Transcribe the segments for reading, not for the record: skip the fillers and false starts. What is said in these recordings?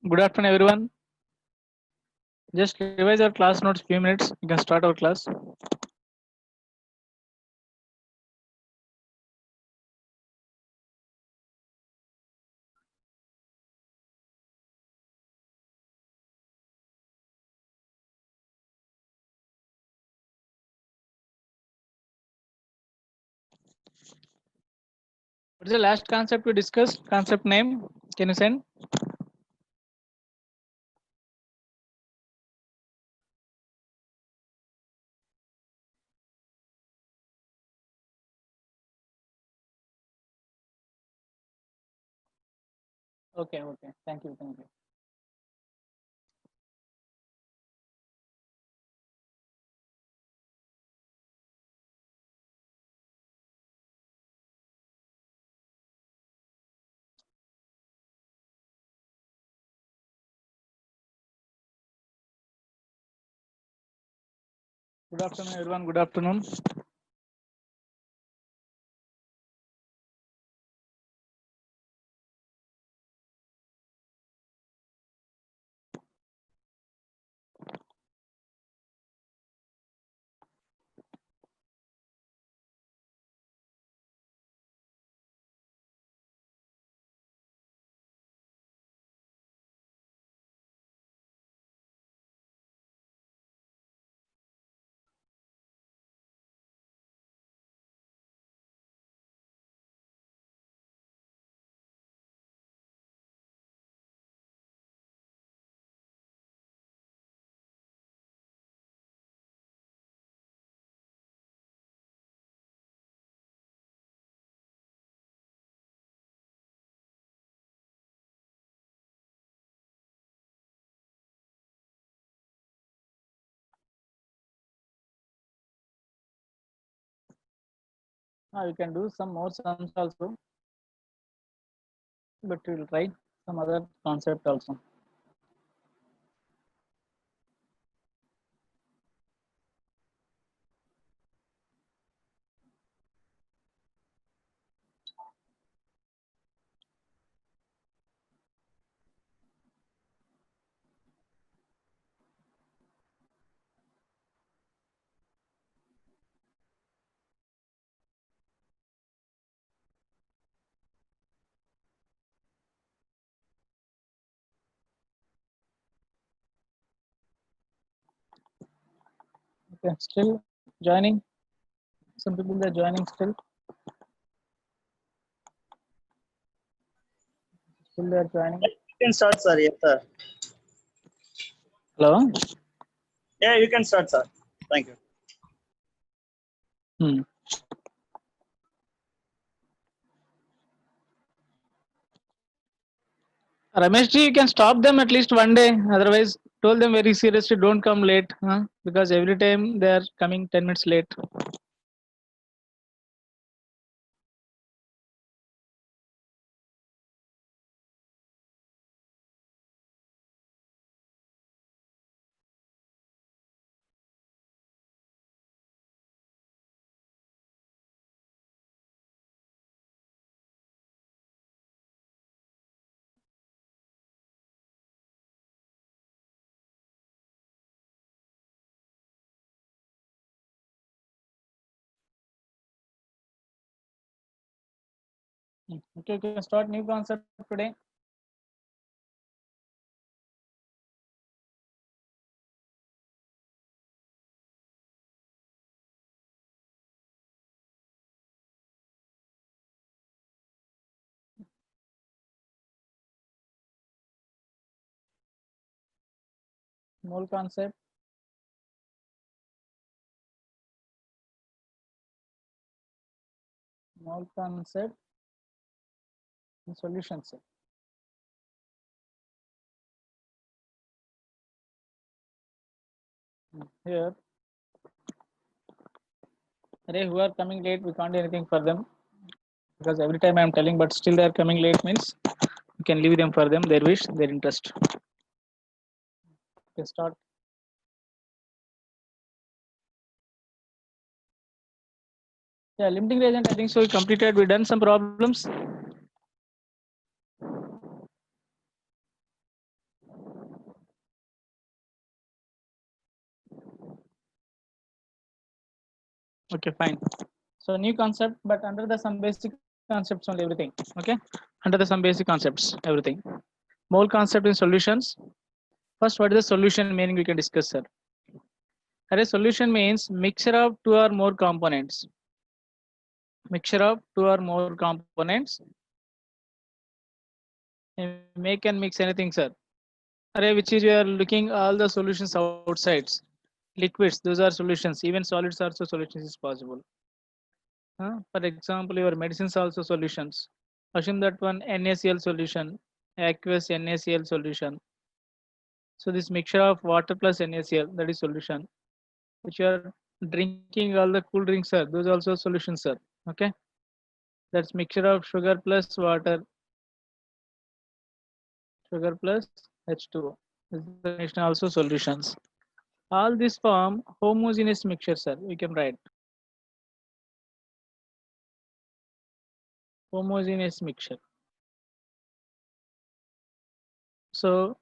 Good afternoon, everyone. Just revise our class notes few minutes. You can start our class. What is the last concept we discussed? Concept name? Can you send? Okay. Thank you. Good afternoon, everyone. Good afternoon. Now you can do some more sums also, but we will try some other concept also. Okay. Still joining. Some people are joining still. Still they are joining. You can start, sir. Yes, sir. Hello. Yeah, you can start, sir. Thank you. Hmm. Ramesh ji, you can stop them at least one day. Otherwise, told them very seriously, don't come late, huh? Because every time they are coming 10 minutes late. Okay, you can start new concept today. Mole concept. Mole concept and solution set. Here, they who are coming late, we can't do anything for them because every time I am telling, but still they are coming late means you can leave them for them, their wish, their interest. Okay, start. Yeah, limiting reagent, I think so. We completed, we done some problems. Okay, fine. So new concept, but under the some basic concepts only everything. Okay, under the some basic concepts everything. Mole concept in solutions. First, what is the solution meaning? We can discuss, sir. A solution means mixture of two or more components. Mixture of two or more components. Make and mix anything, sir. Array which is you are looking all the solutions outsides. Liquids, those are solutions. Even solids also solutions is possible. For example, your medicines also solutions. Assume that one NaCl solution, aqueous NaCl solution. So this mixture of water plus NaCl, that is solution. Which you are drinking all the cool drinks, sir. Those also solutions, sir. Okay. That's mixture of sugar plus water, sugar plus H2O. This is the combination also solutions. All this form homogeneous mixture, sir. We can write homogeneous mixture. So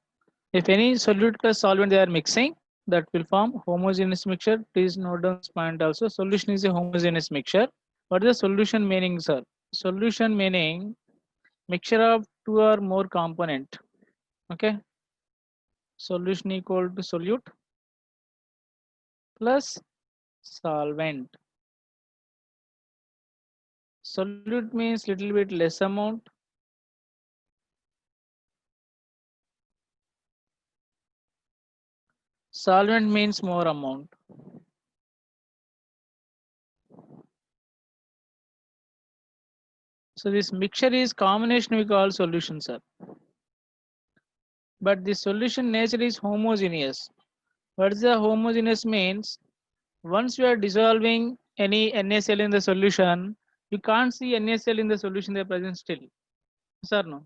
if any solute plus solvent they are mixing, that will form homogeneous mixture. Please note down this point also. Solution is a homogeneous mixture. What is the solution meaning, sir? Solution meaning mixture of two or more component. Okay. Solution equal to solute plus solvent. Solute means little bit less amount. Solvent means more amount. So this mixture is combination we call solution, sir. But the solution nature is homogeneous. What is the homogeneous means? Once you are dissolving any NaCl in the solution, you can't see NaCl in the solution, they are present still. Yes or no?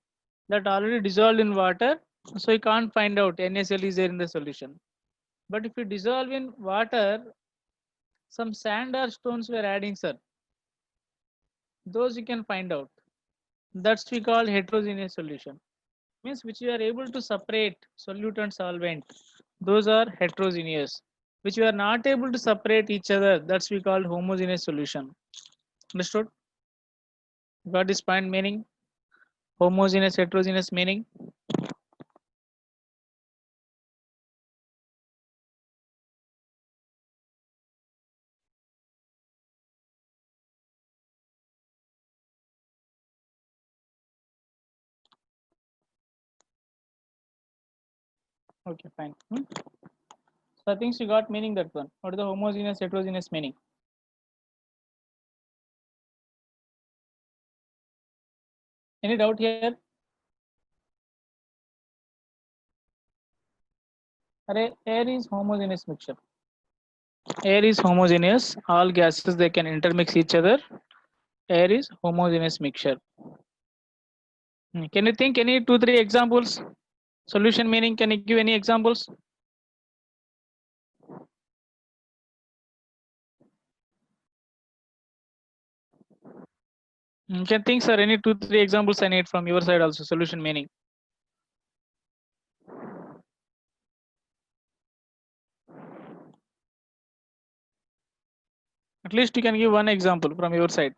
That already dissolved in water, so you can't find out NaCl is there in the solution. But if you dissolve in water, some sand or stones we are adding, sir. Those you can find out. That's we call heterogeneous solution. Means which you are able to separate solute and solvent. Those are heterogeneous. Which you are not able to separate each other. That's we call homogeneous solution. Understood? Got this point meaning? Homogeneous, heterogeneous meaning? Okay, fine. So I think you got meaning that one. What is the homogeneous, heterogeneous meaning? Any doubt here? Air is homogeneous mixture. Air is homogeneous. All gases they can intermix each other. Air is homogeneous mixture. Can you think any 2-3 examples? Solution meaning, can you give any examples? Can think, sir, any 2-3 examples I need from your side also, solution meaning. At least you can give one example from your side.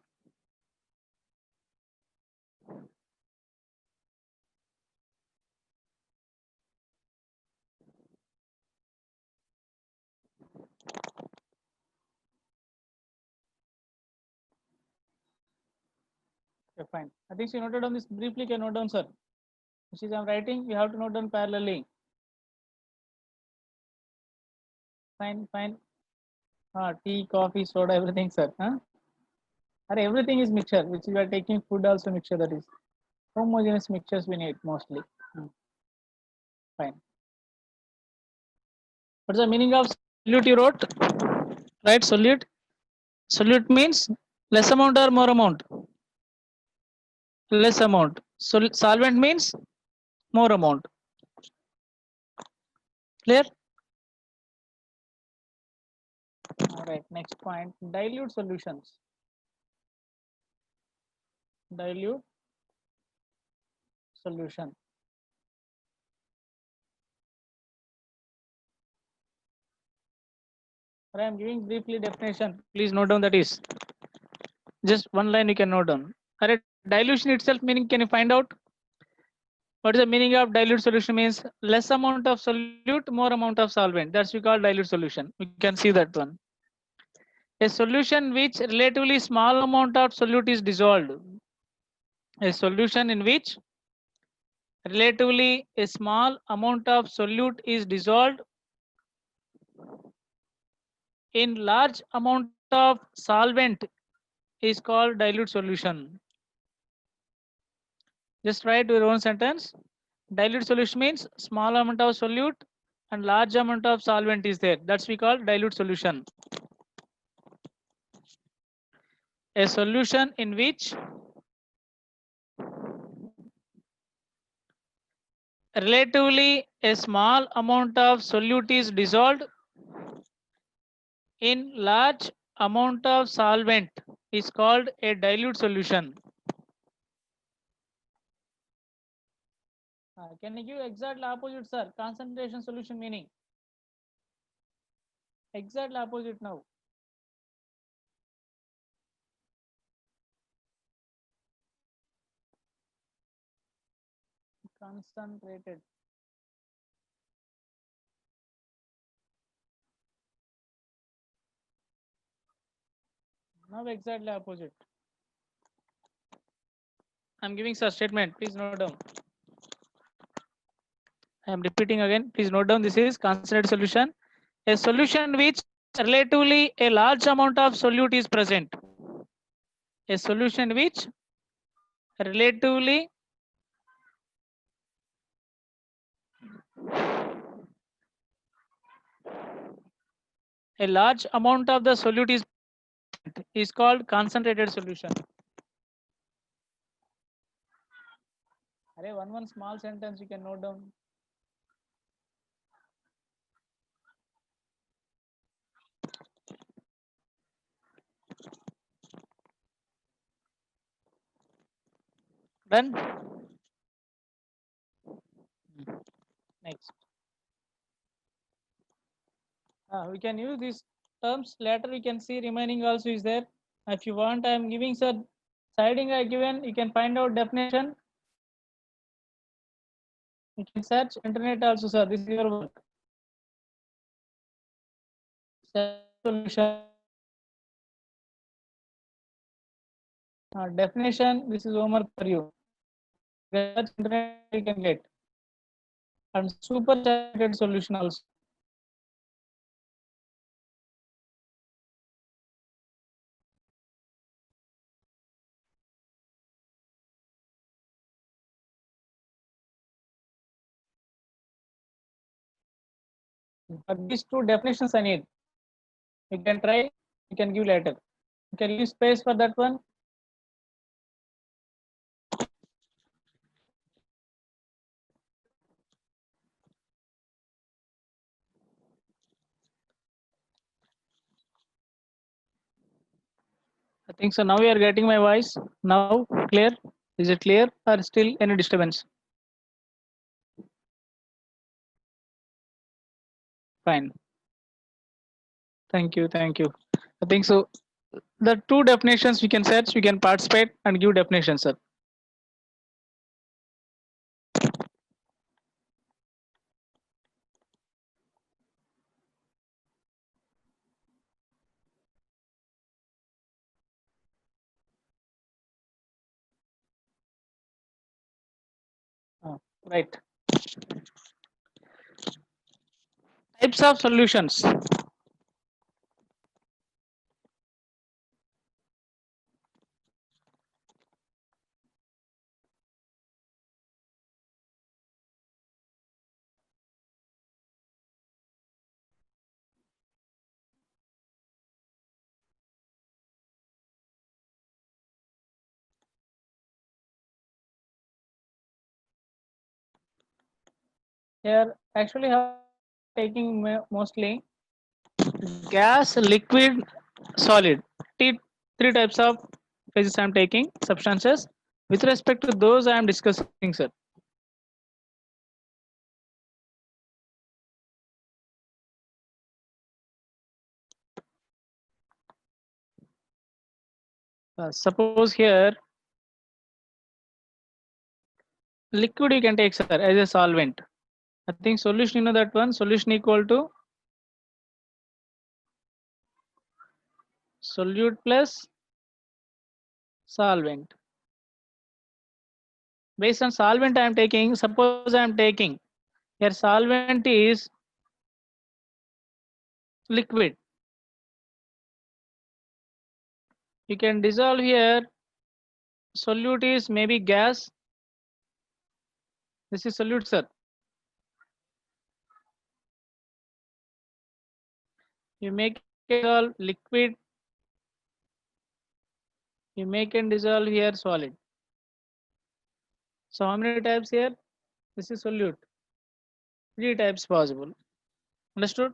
Okay, fine. I think you noted down this briefly. Can note down, sir. Which is I'm writing. We have to note down parallelly. Fine, fine. Tea, coffee, soda, everything, sir. Everything is mixture. Which we are taking food also mixture. That is homogeneous mixtures we need mostly. Fine. What's the meaning of solute you wrote? Right, solute. Solute means less amount or more amount. Less amount. Solvent means more amount. Clear? All right, next point, dilute solutions. Dilute solution. I am giving briefly definition. Please note down that is. Just one line you can note down. Alright, dilution itself meaning can you find out? What is the meaning of dilute solution means less amount of solute, more amount of solvent. That's we call dilute solution. We can see that one. A solution which relatively small amount of solute is dissolved. A solution in which relatively a small amount of solute is dissolved in large amount of solvent is called dilute solution. Just write your own sentence. Dilute solution means small amount of solute and large amount of solvent is there. That's we call dilute solution. A solution in which relatively a small amount of solute is dissolved in large amount of solvent is called a dilute solution. Can you give exactly opposite, sir? Concentration solution meaning. Exactly opposite now. Concentrated. Now exactly opposite. I'm giving such statement. Please note down. I am repeating again. Please note down. This is concentrated solution. A solution in which relatively a large amount of solute is present. A solution which relatively a large amount of the solute is called concentrated solution. Array, one small sentence you can note down. Done. Next. We can use these terms later. We can see remaining also is there. If you want, I am giving sir siding I given. You can find out definition. You can search internet also, sir. This is your work. Solution. Definition. This is homework for you. Search internet you can get. And super saturated solution also. But these two definitions I need. You can try. You can give later. You can leave space for that one. I think so. Now we are getting my voice. Now clear. Is it clear or still any disturbance? Fine. Thank you. Thank you. I think so. The two definitions we can search, we can participate and give definitions, sir. Right. Types of solutions. Here actually taking mostly gas, liquid, solid. Three types of phases I am taking substances. With respect to those I am discussing, sir. Suppose here liquid you can take, sir, as a solvent. I think solution, you know that one, solution equal to solute plus solvent. Based on solvent I am taking, suppose I am taking here solvent is liquid. You can dissolve here, solute is maybe gas. This is solute, sir. You make it all liquid, you make and dissolve here solid. So how many types here? This is solute. 3 types possible. Understood?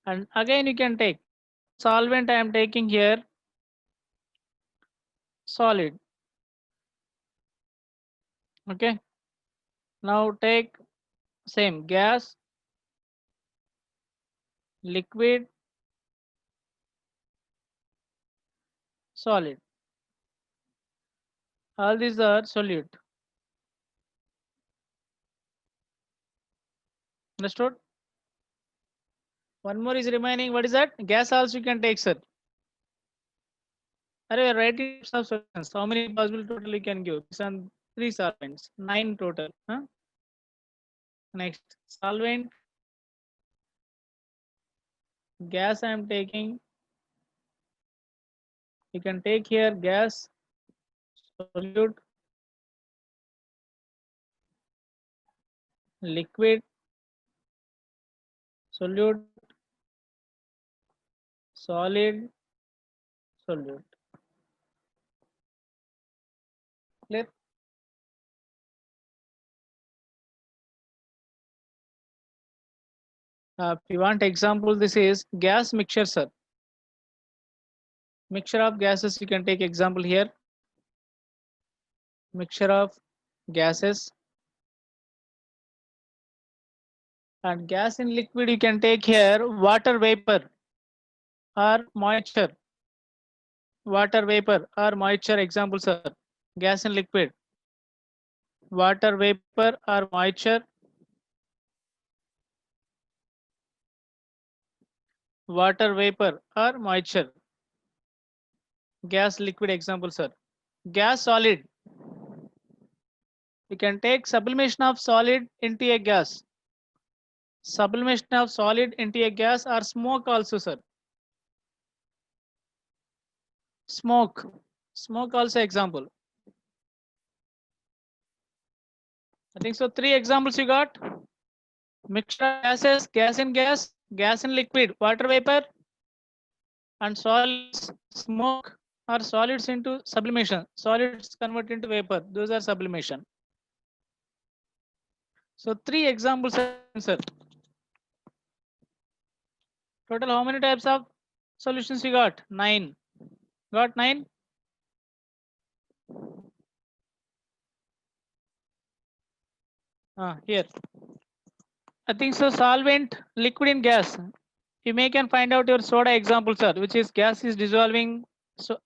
And again you can take solvent I am taking here solid. Okay. Now take same gas, liquid, solid. All these are solute. Understood? One more is remaining. What is that? Gas also you can take, sir. Are you writing types of solutions? How many possible total you can give? Some 3 solvents, 9 total. Huh? Next, solvent, gas I am taking. You can take here gas, solute, liquid, solute, solid, solute. Clear? If you want example, this is gas mixture, sir. Mixture of gases, you can take example here. Mixture of gases. And gas in liquid, you can take here water vapor or moisture. Water vapor or moisture, example, sir. Gas in liquid. Water vapor or moisture. Water vapor or moisture. Gas liquid, example, sir. Gas solid. You can take sublimation of solid into a gas. Sublimation of solid into a gas or smoke also, sir. Smoke. Smoke also example. I think so. 3 examples you got. Mixture of gases, gas in gas, gas in liquid, water vapor, and solids, smoke, or solids into sublimation. Solids convert into vapor. Those are sublimation. So 3 examples, sir. Total how many types of solutions you got? 9. Got 9? Here. I think so. Solvent, liquid in gas. You may can find out your soda example, sir, which is gas is dissolving so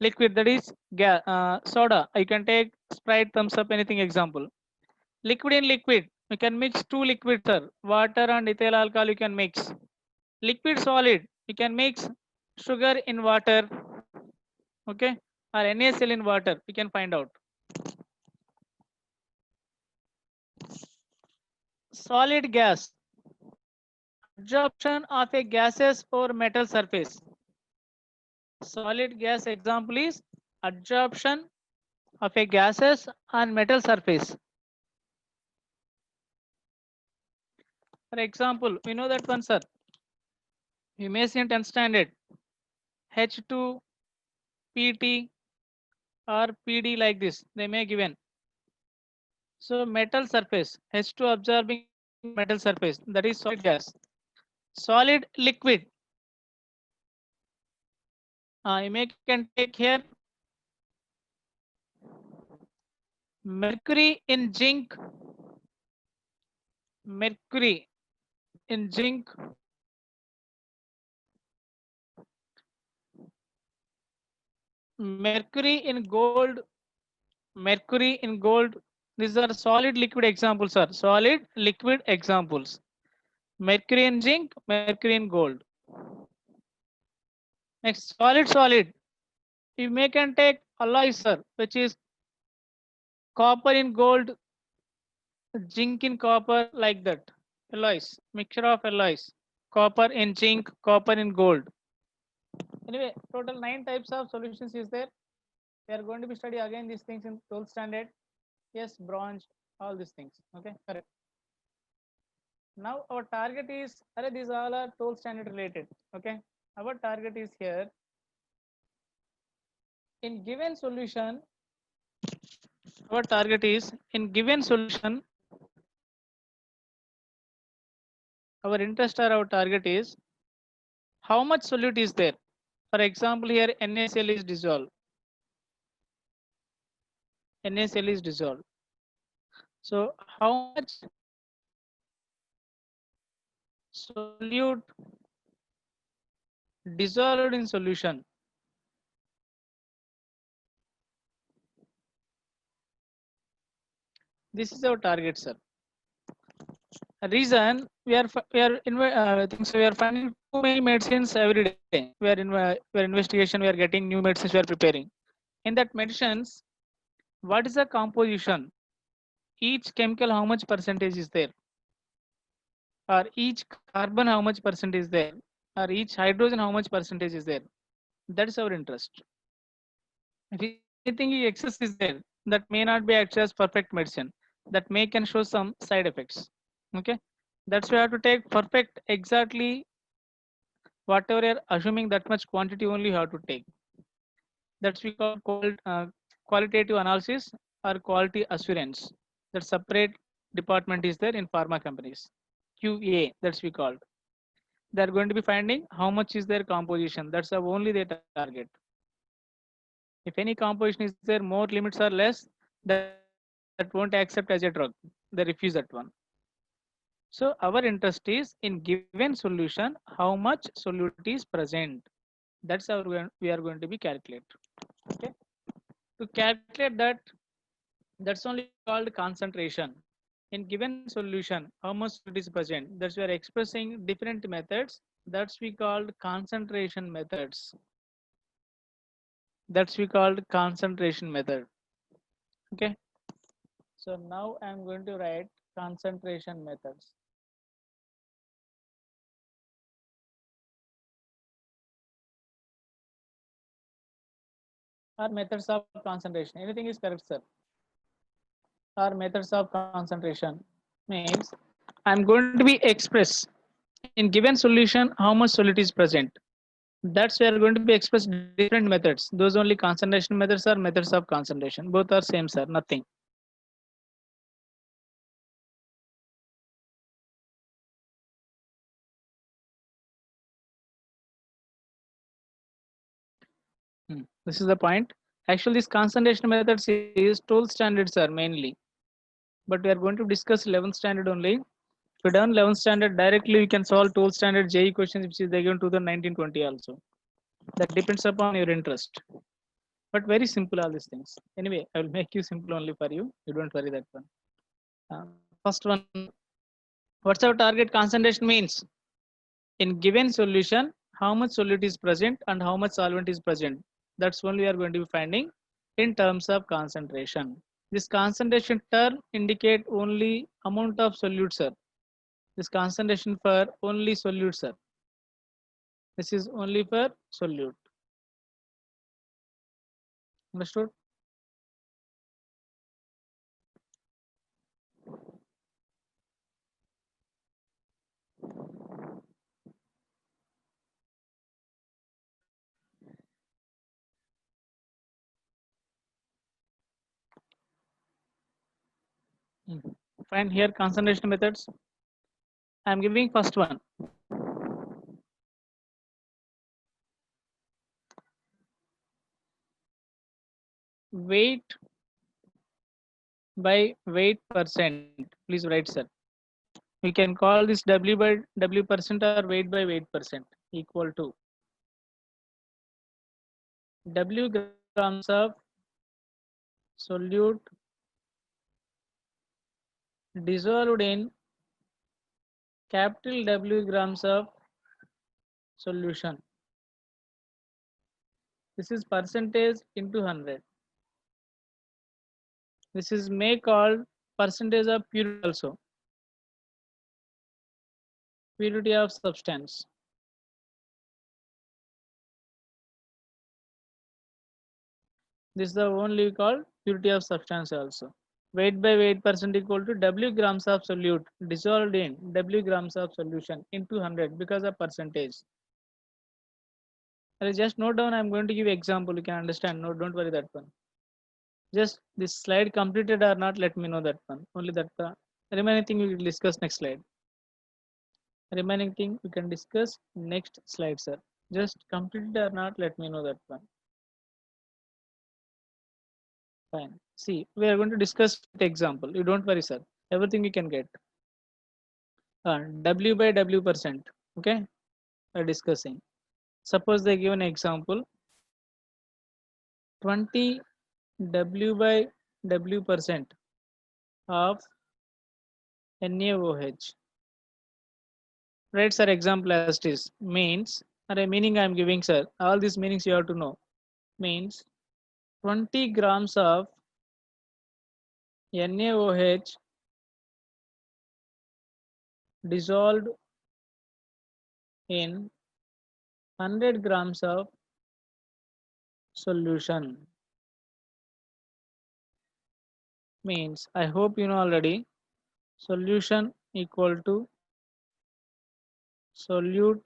liquid, that is gas, soda. You can take Sprite, thumbs up, anything example. Liquid in liquid, you can mix 2 liquids, sir. Water and ethyl alcohol you can mix. Liquid solid, you can mix sugar in water, okay, or NaCl in water. You can find out. Solid gas, absorption of a gases or metal surface. Solid gas example is absorption of a gases on metal surface. For example, we know that one, sir. You may see in 10th standard H2 PT or PD like this. They may given. So metal surface H2 absorbing metal surface, that is solid gas. Solid liquid. You may can take here mercury in zinc. Mercury in zinc mercury in gold, mercury in gold. These are solid liquid examples, sir. Solid liquid examples. Mercury in zinc, mercury in gold. Next, solid. You may can take alloys, sir, which is copper in gold, zinc in copper, like that. Alloys, mixture of alloys. Copper in zinc, copper in gold. Anyway, total 9 types of solutions is there. We are going to be study again these things in 12th standard. Yes, bronze, all these things. Okay, correct. Now our target is, these all are 12th standard related. Okay, our target is here. In given solution, our target is in given solution. Our interest or our target is how much solute is there. For example, here NaCl is dissolved. NaCl is dissolved. So how much solute dissolved in solution? This is our target, sir. Reason we are think so we are finding too many medicines every day. We are investigation. We are getting new medicines. We are preparing. In that medicines, what is the composition? Each chemical, how much percentage is there? Or each carbon, how much percentage is there? Or each hydrogen, how much percentage is there? That is our interest. If anything excess is there, that may not be actually as perfect medicine. That may can show some side effects. Okay, that's why you have to take perfect exactly whatever you're assuming, that much quantity only you have to take. That's we call qualitative analysis or quality assurance. That separate department is there in pharma companies. QA, that's we called. They're going to be finding how much is their composition. That's the only their target. If any composition is there, more limits are less, that won't accept as a drug. They refuse that one. So our interest is in given solution, how much solute is present. That's how we are going to be calculate. Okay. To calculate that, that's only called concentration. In given solution, how much solute is present. That's we are expressing different methods. That's we called concentration methods. That's we called concentration method. Okay. So now I'm going to write concentration methods. Or methods of concentration. Anything is correct, sir. Or methods of concentration means I'm going to be express in given solution how much solute is present. That's where going to be expressed different methods. Those only concentration methods are methods of concentration. Both are same, sir. Nothing. This is the point. Actually, this concentration methods is 12th standards are mainly, but we are going to discuss 11th standard only. If you done 11th standard directly, you can solve 12th standard JE questions, which is they given to the 1920 also. That depends upon your interest. But very simple all these things. Anyway, I will make you simple only for you. You don't worry that one. First one, what's our target concentration means? In given solution, how much solute is present and how much solvent is present. That's one we are going to be finding in terms of concentration. This concentration term indicate only amount of solute, sir. This concentration for only solute, sir. This is only for solute. Understood? Find here concentration methods. I am giving first one. Weight by weight percent. Please write, sir. We can call this W by W percent or weight by weight percent equal to W grams of solute dissolved in capital W grams of solution. This is percentage into 100. This is may called percentage of purity also. Purity of substance. This is the only called purity of substance also. Weight by weight percent equal to W grams of solute dissolved in W grams of solution into 100 because of percentage. Just note down, I'm going to give example, you can understand. No, don't worry that one. Just this slide completed or not, let me know that one. Only that remaining thing we will discuss next slide. Remaining thing we can discuss next slide, sir. Just completed or not, let me know that one. Fine. See, we are going to discuss the example. You don't worry, sir. Everything you can get. W by W percent. Okay. We're discussing. Suppose they give an example. 20 W by W percent of NaOH. Right, sir. Example as it is means. A meaning I am giving, sir. All these meanings you have to know. Means 20 grams of NaOH dissolved in 100 grams of solution. Means I hope you know already. Solution equal to solute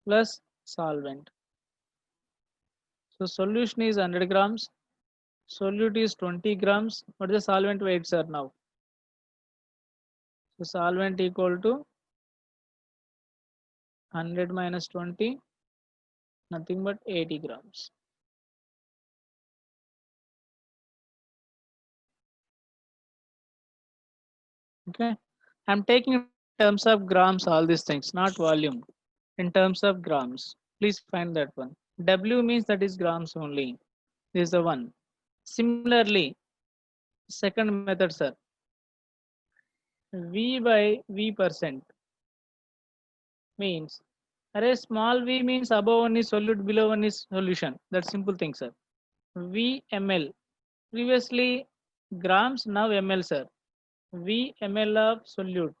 plus solvent. So solution is 100 grams. Solute is 20 grams. What is the solvent weight, sir? Now, so solvent equal to 100 minus 20, nothing but 80 grams. Okay, I'm taking in terms of grams all these things, not volume. In terms of grams, please find that one. W means that is grams only. This is the one. Similarly, second method, sir. V by V percent means, array small v means above one is solute, below one is solution. That's simple thing, sir. V ml. Previously grams, now ml, sir. V ml of solute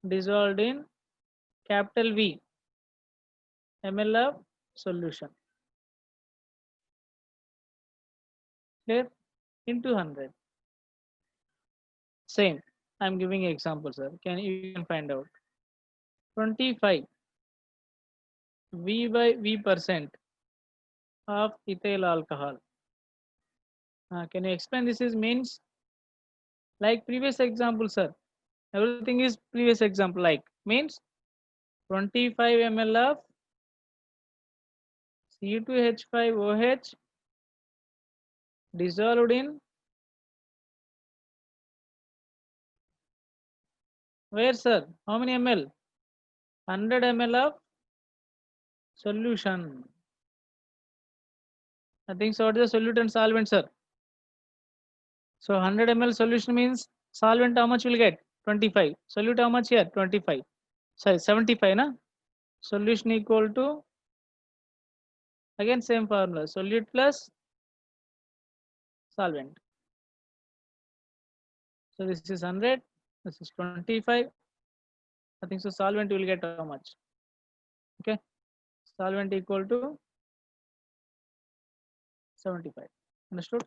dissolved in capital V ml of solution. Clear? Into 100. Same. I'm giving example, sir. You can find out. 25 V by V percent of ethyl alcohol. Can you explain this is means? Like previous example, sir. Everything is previous example. Like means 25 ml of C2H5OH dissolved in where, sir? How many ml? 100 ml of solution. I think so. What is the solute and solvent, sir? So 100 ml solution means solvent how much will get? 25. Solute how much here? 25. Sorry, 75, na? Solution equal to, again same formula, solute plus solvent. So this is 100, this is 25. I think so solvent will get how much? Okay, solvent equal to 75. Understood?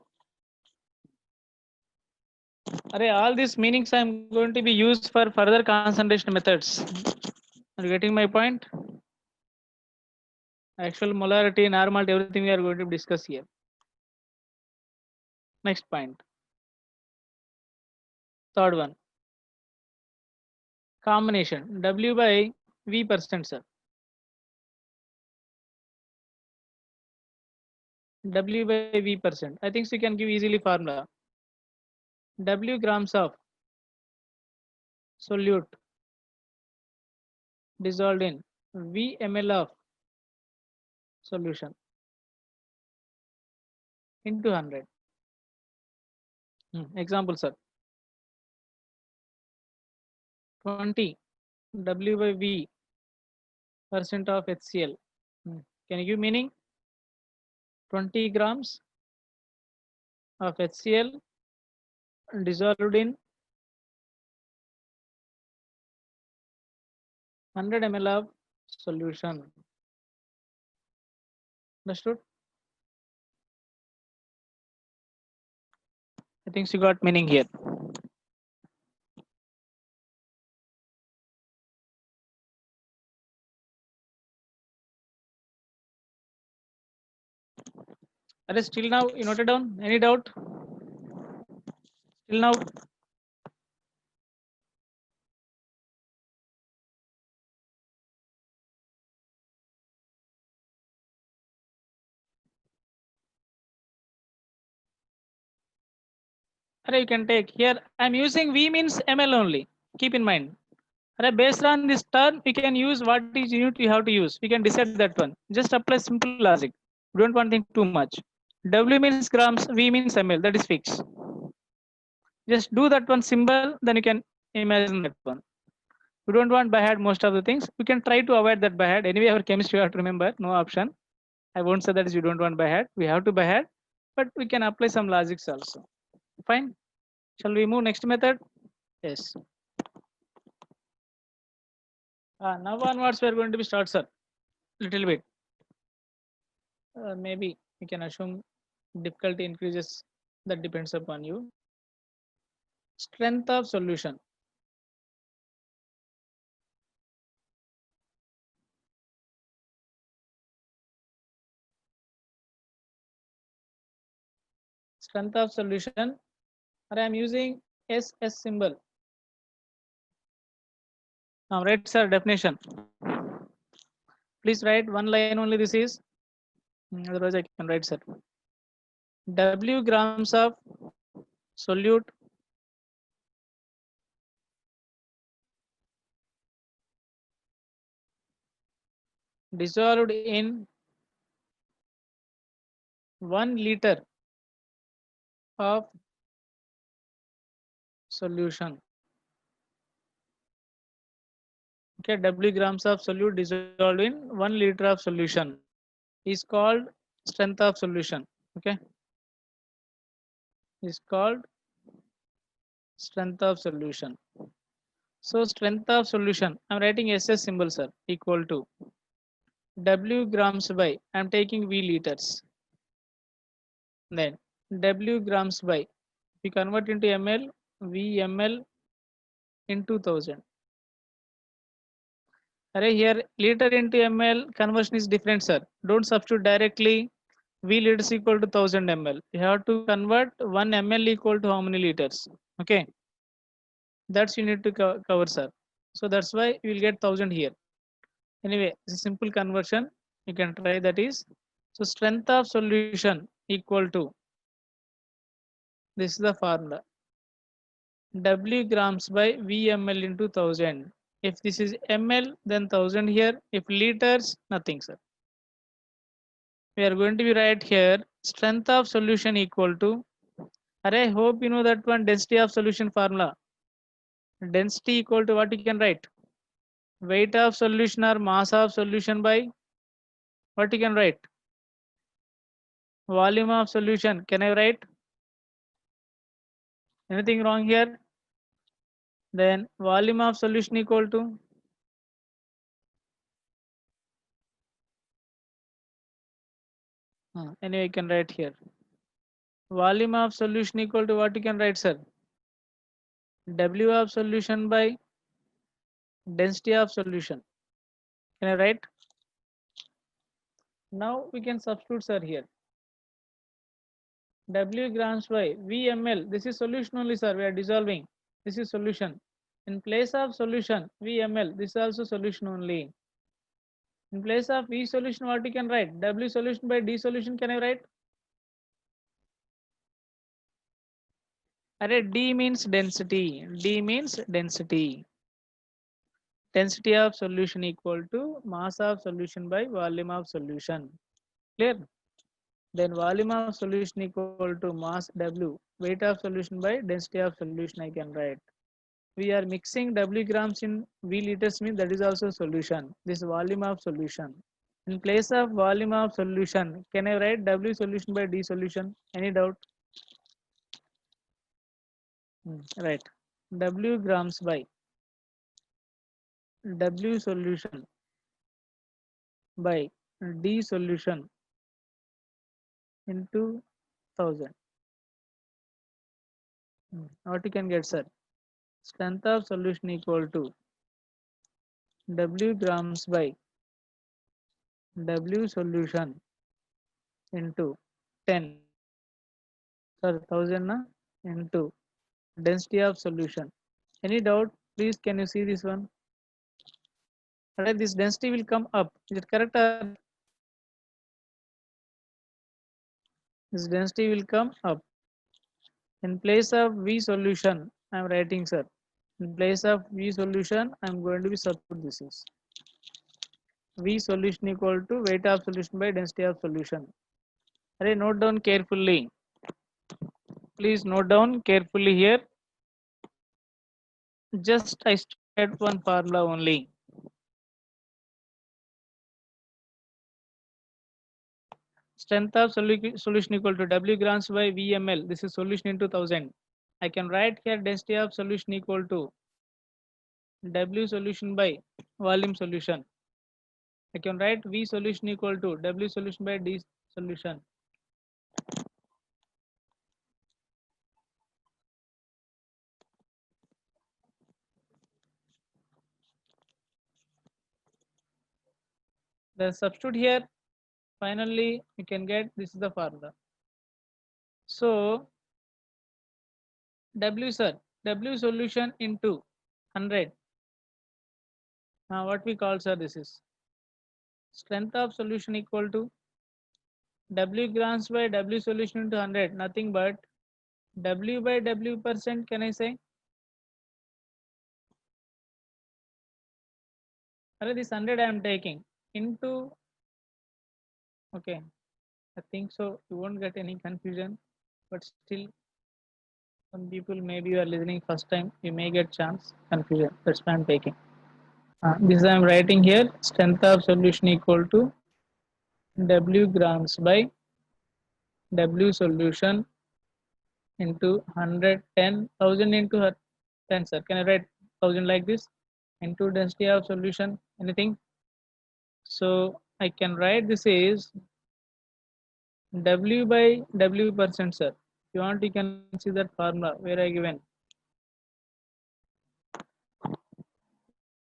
Array, all these meanings I am going to be used for further concentration methods. Are you getting my point? Actual molarity, normality, everything we are going to discuss here. Next point. Third one. Combination W by V percent, sir. W by V percent. I think so you can give easily formula. W grams of solute dissolved in V ml of solution. into 100. Example, sir. 20 W by V percent of HCl. Can you give meaning? 20 grams of HCl dissolved in 100 ml of solution. Understood? I think you got meaning here. Are still now you noted down? Any doubt? Till now? You can take here. I'm using V means ml only. Keep in mind. Based on this term, we can use what is unit you have to use. We can decide that one. Just apply simple logic. We don't want to think too much. W means grams, V means ml. That is fixed. Just do that one symbol, then you can imagine that one. We don't want by heart most of the things. We can try to avoid that by heart. Anyway, our chemistry you have to remember, no option. I won't say that you don't want by heart. We have to by heart, but we can apply some logics also. Fine. Shall we move next method? Yes. Now onwards we are going to be start, sir. Little bit. Maybe we can assume difficulty increases. That depends upon you. Strength of solution. Strength of solution. I am using SS symbol. Now write, sir, definition. Please write one line only. This is. Otherwise, I can write, sir. W grams of solute dissolved in 1 liter of solution. Okay, W grams of solute dissolved in 1 liter of solution is called strength of solution. Okay, is called strength of solution. So strength of solution, I'm writing SS symbol, sir, equal to W grams by, I'm taking V liters. Then W grams by, we convert into ml, V ml into 1000. Here liter into ml conversion is different, sir. Don't substitute directly V liters equal to 1000 ml. You have to convert 1 ml equal to how many liters? Okay, that's you need to cover, sir. So that's why you will get 1000 here. Anyway, it's a simple conversion. You can try, that is. So strength of solution equal to, this is the formula, W grams by V ml into 1000. If this is ml, then 1000 here. If liters, nothing, sir. We are going to be right here strength of solution equal to, I hope you know that one, density of solution formula. Density equal to what you can write? Weight of solution or mass of solution by what you can write? Volume of solution. Can I write? Anything wrong here? Then volume of solution equal to, anyway you can write here. Volume of solution equal to what you can write, sir? W of solution by density of solution. Can I write? Now we can substitute, sir, here. W grams by V ml. This is solution only, sir. We are dissolving. This is solution. In place of solution, V ml. This is also solution only. In place of V solution, what you can write? W solution by D solution. Can I write? D means density. D means density. Density of solution equal to mass of solution by volume of solution. Clear? then volume of solution equal to mass W, weight of solution by density of solution I can write. We are mixing W grams in V liters means that is also solution. This volume of solution. In place of volume of solution, can I write W solution by D solution? Any doubt? Right. W grams by W solution by D solution into 1000. What you can get, sir? Strength of solution equal to W grams by W solution into 10. Sir, 1000 na? Into density of solution. Any doubt? Please, can you see this one? Alright, this density will come up. Is it correct? This density will come up. In place of V solution, I am writing, sir. In place of V solution, I am going to be substitute this is V solution equal to weight of solution by density of solution. Alright, note down carefully. Please note down carefully here. Just I stated one formula only. Strength of solution equal to W grams by VML. This is solution into 1000. I can write here density of solution equal to W solution by volume solution. I can write V solution equal to W solution by D solution. Then substitute here. Finally, you can get this is the formula. So W, sir, W solution into 100. Now what we call, sir, this is strength of solution equal to W grams by W solution into 100. Nothing but W by W percent. Can I say? This 100 I am taking into. Okay, I think so. You won't get any confusion, but still, some people maybe you are listening first time. You may get chance confusion. That's why I'm taking. This I am writing here. Strength of solution equal to W grams by W solution into 100, 10,000 into 10, sir. Can I write 1000 like this? Into density of solution, anything? So I can write this is W by W percent, sir. If you want, you can see that formula where I given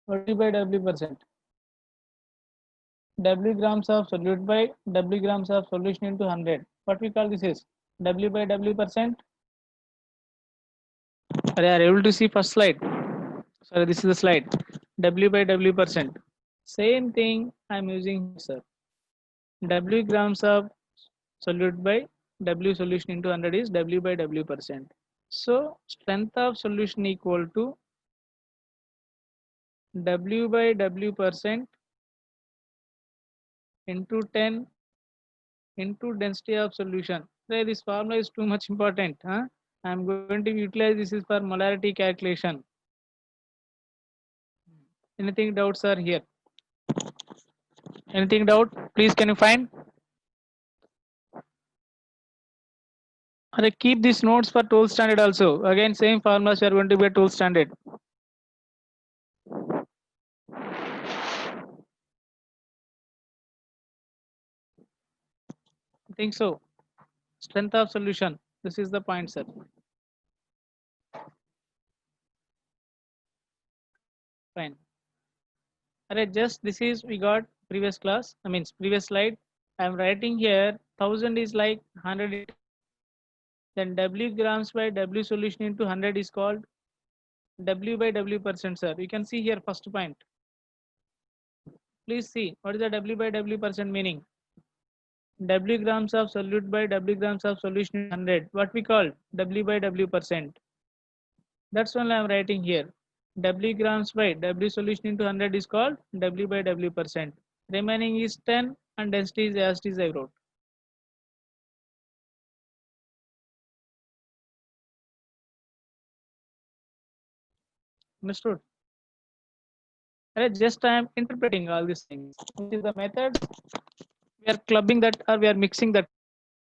W by W percent. W grams of solute by W grams of solution into 100. What we call this is W by W percent. Are you able to see first slide? Sorry, this is the slide. W by W percent. Same thing I'm using, sir. W grams of solute by W solution into 100 is W by W percent. So strength of solution equal to W by W percent into 10 into density of solution. So this formula is too much important. I'm going to utilize this is for molarity calculation. Anything doubts are here? Anything doubt? Please can you find? Keep these notes for 12th standard also. Again, same formulas are going to be a 12th standard. I think so. Strength of solution. This is the point, sir. Fine. Just this is we got previous class. I mean previous slide. I am writing here 1000 is like 100. Then W grams by W solution into 100 is called W by W percent, sir. You can see here first point. Please see what is the W by W percent meaning. W grams of solute by W grams of solution 100. What we call W by W percent. That's only I am writing here. W grams by W solution into 100 is called W by W percent. Remaining is 10 and density is as it is I wrote. Understood? Right, just I am interpreting all these things. Which is the method we are clubbing that or we are mixing that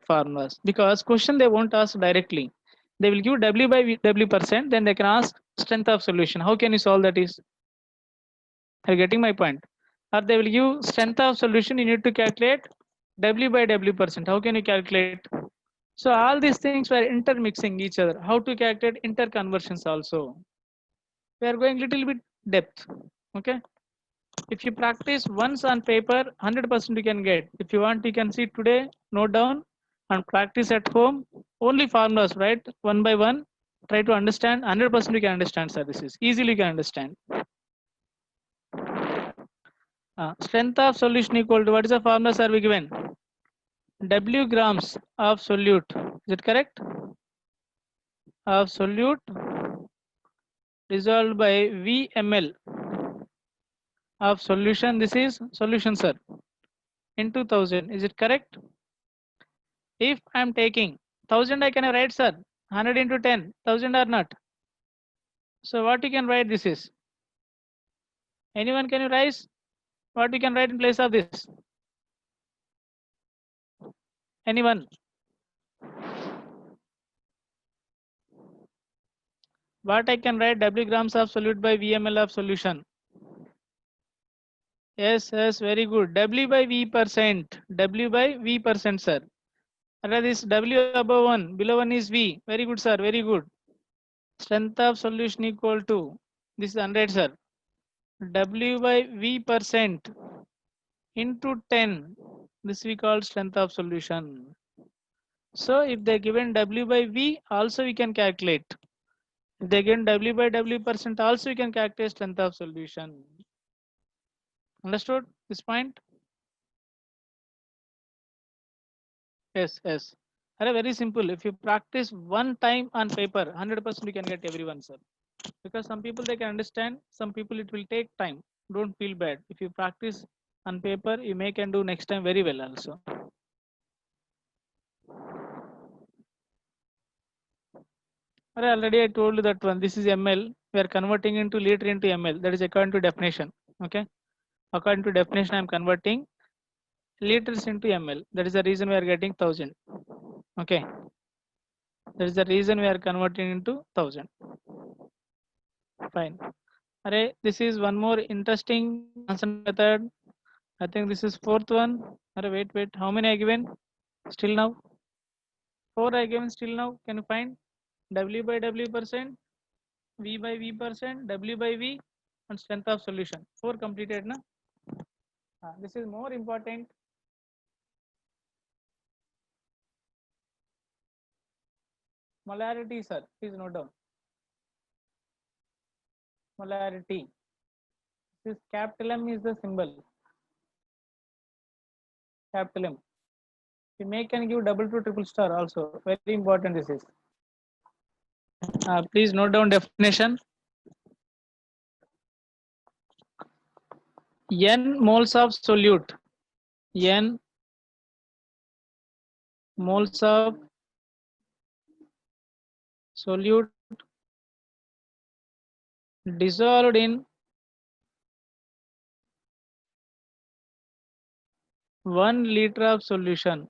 formulas because question they won't ask directly. They will give W by W%, then they can ask strength of solution. How can you solve that is? Are you getting my point? Or they will give strength of solution, you need to calculate W by W%. How can you calculate? So all these things were intermixing each other. How to calculate interconversions also. We are going little bit depth. Okay. If you practice once on paper, 100% you can get. If you want, you can see today, note down and practice at home. Only formulas, right? One by one. Try to understand. 100% you can understand, sir. This is easily you can understand. Strength of solution equal to what is the formula, sir? We given W grams of solute. Is it correct? Of solute dissolved by V ml of solution. This is solution, sir. Into 1000. Is it correct? If I am taking 1000, I can write, sir, 100 into 10, 1000 or not. So what you can write this is? Anyone can you write? What you can write in place of this? Anyone? What I can write W grams of solute by VML of solution. Yes, yes, very good. W by V percent. W by V percent, sir. This W above 1, below 1 is V. Very good, sir. Very good. Strength of solution equal to, this is 100, sir. W by V percent into 10. This we call strength of solution. So if they given W by V, also we can calculate. If they given W by W percent, also we can calculate strength of solution. Understood this point? Yes, yes. Very simple. If you practice one time on paper, 100% you can get everyone, sir. Because some people they can understand, some people it will take time. Don't feel bad. If you practice on paper, you may can do next time very well also. Already I told you that one. This is ml. We are converting into liter into ml. That is according to definition. Okay. According to definition, I am converting liters into ml. That is the reason we are getting 1000. Okay. That is the reason we are converting into 1000. Fine. This is one more interesting answer method. I think this is fourth one. Wait. How many I given? Still now? 4 I given still now. Can you find? W by W percent, V by V percent, W by V, and strength of solution. 4 completed, na? This is more important. Molarity, sir. Please note down. Molarity. This capital M is the symbol. Capital M. We may can give double to triple star also. Very important this is. Please note down definition. N moles of solute. N moles of solute dissolved in 1 liter of solution.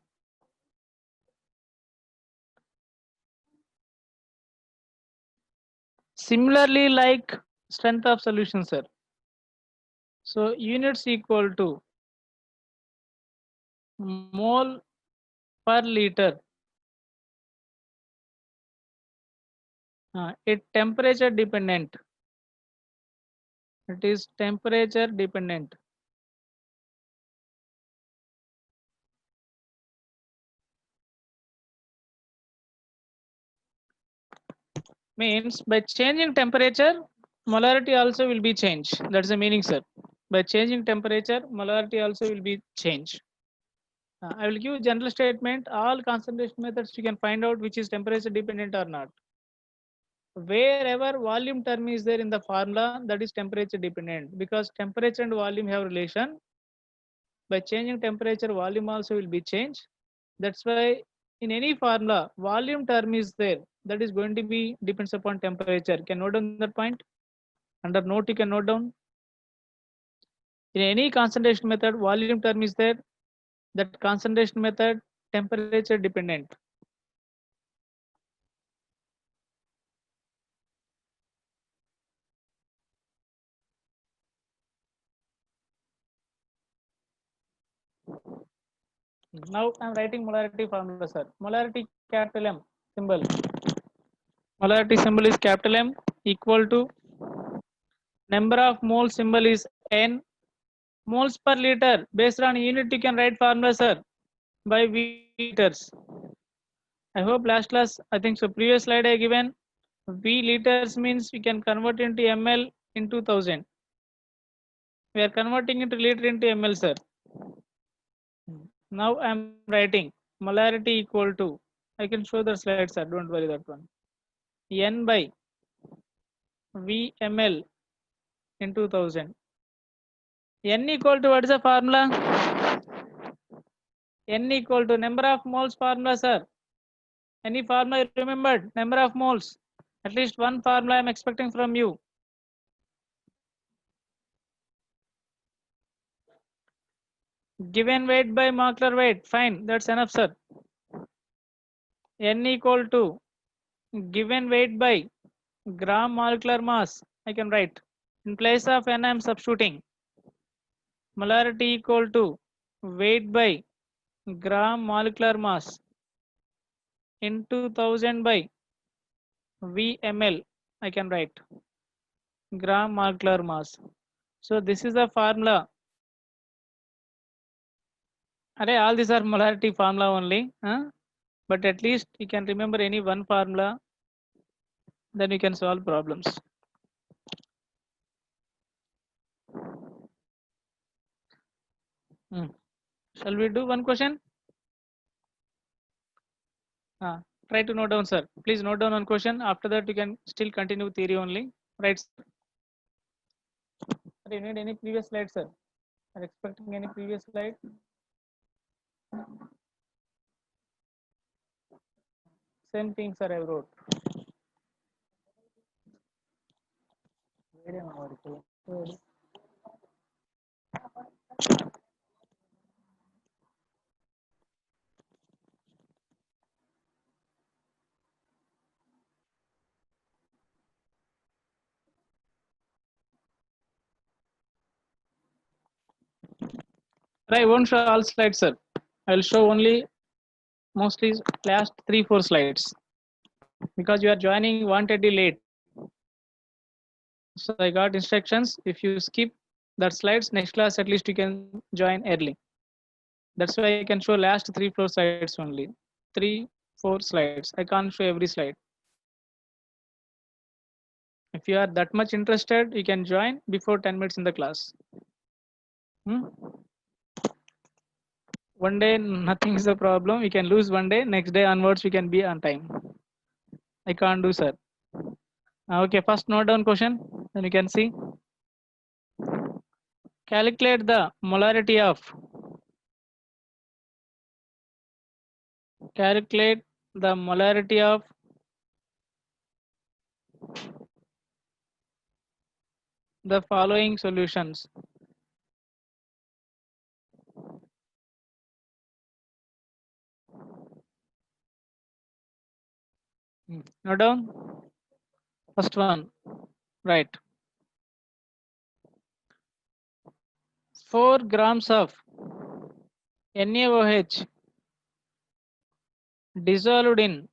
Similarly, like strength of solution, sir. So units equal to mole per liter. It temperature dependent. It is temperature dependent. Means by changing temperature, molarity also will be changed. That's the meaning, sir. By changing temperature, molarity also will be changed. I will give general statement. All concentration methods you can find out which is temperature dependent or not. Wherever volume term is there in the formula, that is temperature dependent, because temperature and volume have relation. By changing temperature, volume also will be changed. That's why in any formula, volume term is there. That is going to be depends upon temperature. Can note on that point? Under note, you can note down. In any concentration method, volume term is there. That concentration method, temperature dependent. Now I'm writing molarity formula, sir. Molarity capital M symbol. Molarity symbol is capital M equal to number of moles symbol is N. Moles per liter. Based on unit, you can write formula, sir, by V liters. I hope last class, I think so. Previous slide I given V liters means we can convert into ml into 1000. We are converting into liter into ml, sir. Now I am writing molarity equal to. I can show the slide, sir. Don't worry that one. N by V ml into 1000. N equal to what is the formula? N equal to number of moles formula, sir. Any formula you remembered? Number of moles. At least one formula I am expecting from you. Given weight by molecular weight. Fine, that's enough, sir. N equal to given weight by gram molecular mass. I can write. In place of N, I am substituting. Molarity equal to weight by gram molecular mass into 1000 by V ml. I can write gram molecular mass. So this is the formula. Array, all these are molarity formula only. But at least you can remember any one formula. Then you can solve problems. Shall we do one question? Try to note down, sir. Please note down one question. After that, you can still continue theory only. Right. Do you need any previous slide, sir? Are expecting any previous slide? Same thing, sir. I wrote. I won't show all slides, sir. I will show only mostly last 3-4 slides because you are joining wanted late. So I got instructions. If you skip that slides, next class at least you can join early. That's why I can show last 3-4 slides only. 3-4 slides. I can't show every slide. If you are that much interested, you can join before 10 minutes in the class. One day, nothing is a problem. We can lose one day. Next day onwards, we can be on time. I can't do, sir. Okay, first note down question. Then you can see. Calculate the molarity of. Calculate the molarity of the following solutions. Note down. First one, right. 4 grams of NaOH dissolved in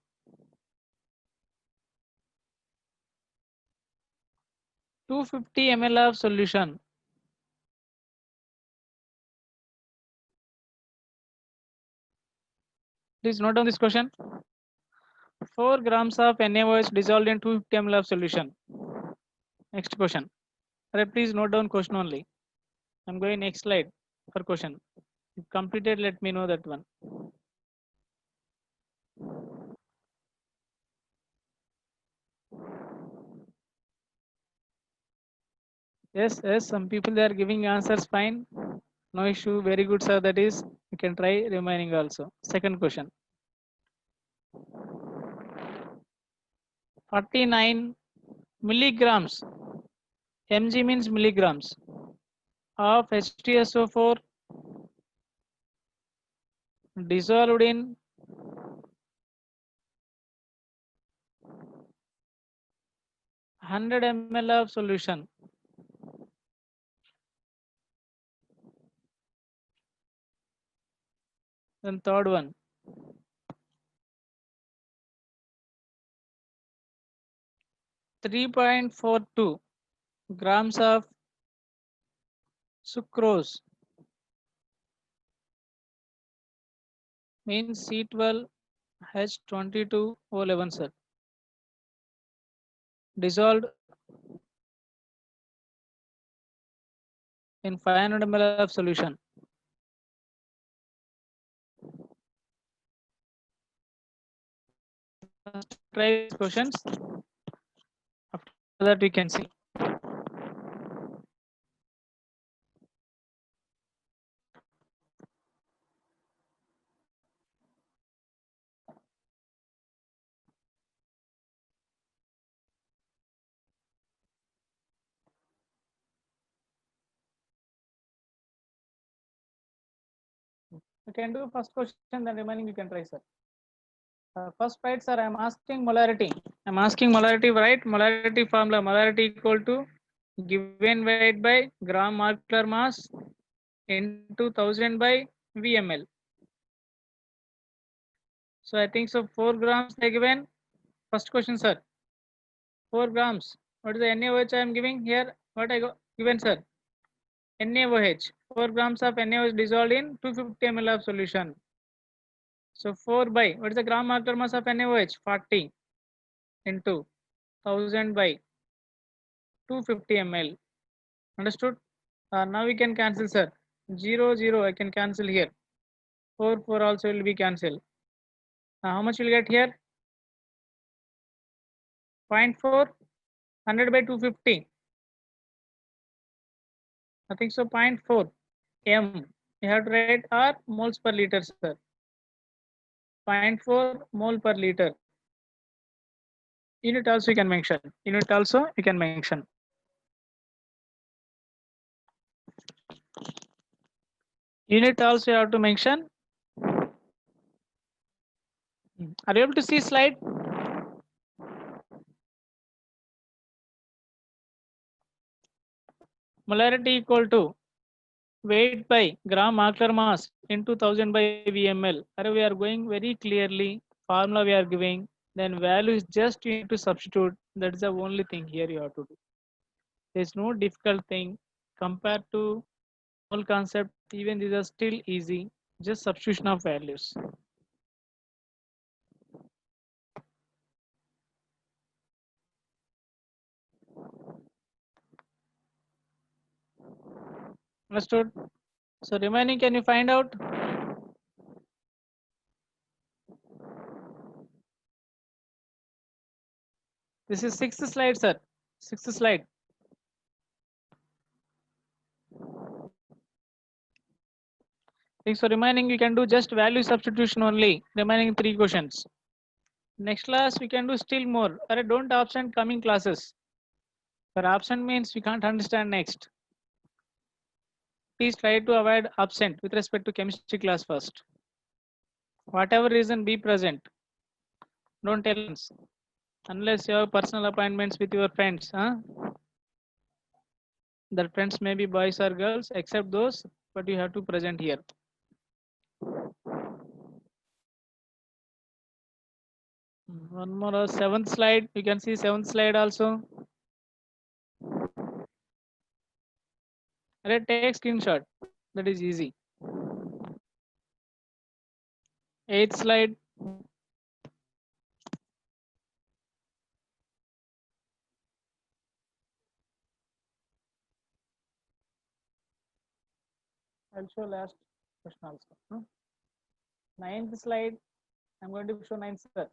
250 ml of solution. Please note down this question. 4 grams of NaOH dissolved in 250 ml of solution. Next question. Please note down question only. I'm going next slide for question. If completed, let me know that one. Yes, some people they are giving answers fine. No issue, very good, sir. That is, you can try remaining also. Second question. 49 milligrams mg means milligrams of H2SO4 dissolved in 100 ml of solution. Then third one, 3.42 grams of sucrose means C12H22O11, sir. Dissolved in 500 ml of solution. First try these questions. After that we can see. You can do first question, then remaining you can try, sir. First right, sir, I am asking molarity. I am asking molarity, right? Molarity formula, molarity equal to given weight by gram molecular mass into 1000 by VML. So I think so 4 grams they given. First question, sir. 4 grams. What is the NaOH I am giving here? What I got given, sir? NaOH. 4 grams of NaOH dissolved in 250 ml of solution. So 4 by, what is the gram molecular mass of NaOH? 40 into 1000 by 250 ml. Understood? Now we can cancel, sir. 0, 0, I can cancel here. 4, 4 also will be cancelled. How much will get here? 0.4, 100 by 250. I think so 0.4 m. You have to write R moles per liter, sir. 0.4 mole per liter. Unit also you can mention. Unit also you can mention. Unit also you have to mention. Are you able to see slide? Molarity equal to weight by gram molecular mass into 1000 by VML. We are going very clearly. Formula we are giving. Then value is just you need to substitute. That's the only thing here you have to do. There's no difficult thing compared to whole concept. Even these are still easy. Just substitution of values. Understood? So remaining, can you find out? This is sixth slide, sir. Sixth slide. So remaining, you can do just value substitution only. Remaining 3 questions. Next class, we can do still more. Don't absent coming classes. For absent means we can't understand next. Please try to avoid absent with respect to chemistry class first. Whatever reason, be present. Don't tell us unless you have personal appointments with your friends. Their friends may be boys or girls, except those, but you have to present here. One more, seventh slide. You can see seventh slide also. Take screenshot. That is easy. Eighth slide. I'll show last question also. Ninth slide. I'm going to show ninth, sir.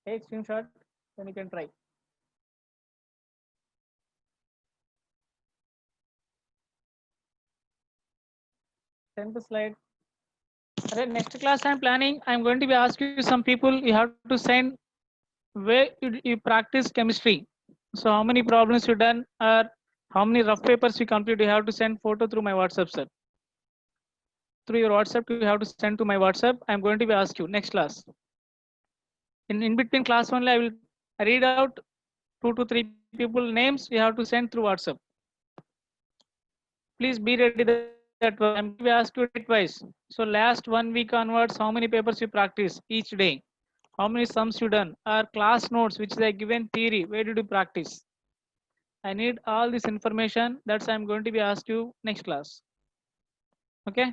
Take screenshot, then you can try. 10th slide. Next class I'm planning. I'm going to be asking you some people. You have to send where you practice chemistry. So how many problems you done, or how many rough papers you complete? You have to send photo through my WhatsApp, sir. Through your WhatsApp, you have to send to my WhatsApp. I'm going to be ask you next class. In between class only, I will read out 2 to 3 people names. You have to send through WhatsApp. Please be ready that one. I'm going to be ask you date wise. So last 1 week onwards, how many papers you practice each day? How many sums you done? Or class notes which they given theory, where did you practice? I need all this information. That's I'm going to be asked you next class. Okay.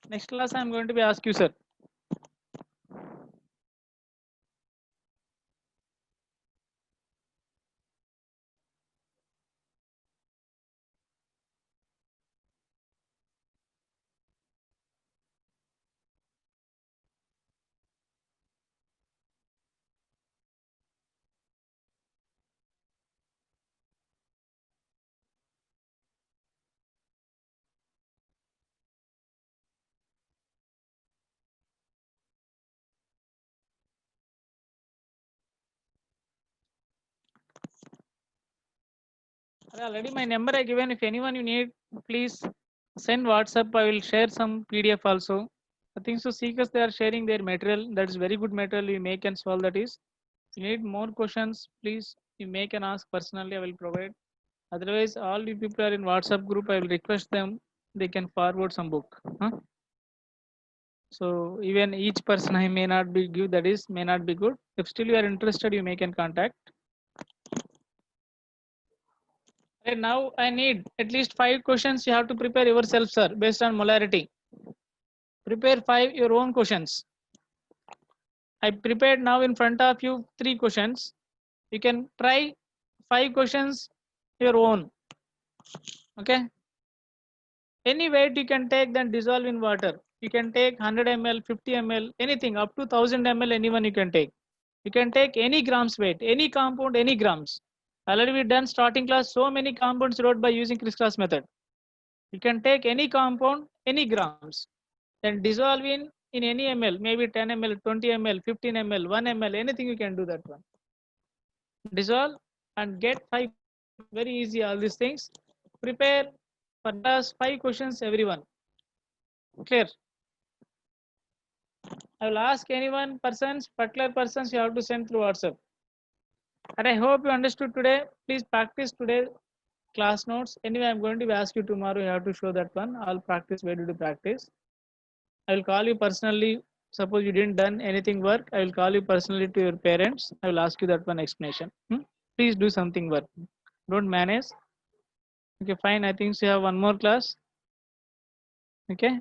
Next class I'm going to be ask you, sir. Already my number I given. If anyone you need, please send WhatsApp. I will share some PDF also. I think so. Seekers they are sharing their material. That is very good material. You make and solve that is. If you need more questions, please you make and ask personally. I will provide. Otherwise, all you people are in WhatsApp group. I will request them. They can forward some book. Huh? So even each person I may not be give that is may not be good. If still you are interested, you make and contact. And now I need at least 5 questions. You have to prepare yourself, sir, based on molarity. Prepare 5 your own questions. I prepared now in front of you 3 questions. You can try 5 questions your own. Okay. Any weight you can take, then dissolve in water. You can take 100 ml, 50 ml, anything up to 1000 ml. Anyone you can take. You can take any grams weight, any compound, any grams. Already we done starting class. So many compounds wrote by using crisscross method. You can take any compound, any grams. Then dissolve in any ml, maybe 10 ml, 20 ml, 15 ml, 1 ml, anything you can do that one. Dissolve and get 5. Very easy, all these things. Prepare for just 5 questions, everyone. Clear? I will ask anyone, persons, particular persons, you have to send through WhatsApp. And I hope you understood today. Please practice today class notes. Anyway, I'm going to ask you tomorrow, you have to show that one. I'll practice. Where did you practice? I will call you personally. Suppose you didn't done anything work, I will call you personally to your parents. I will ask you that one explanation. Please do something work. Don't manage. Okay, fine. I think you have one more class. Okay.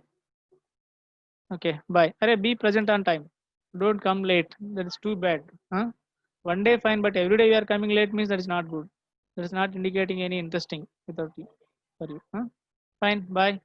Okay, bye. Arey, be present on time. Don't come late. That is too bad. Huh? One day fine, but every day you are coming late means that is not good. That is not indicating any interesting without you for you. Huh? Fine. Bye.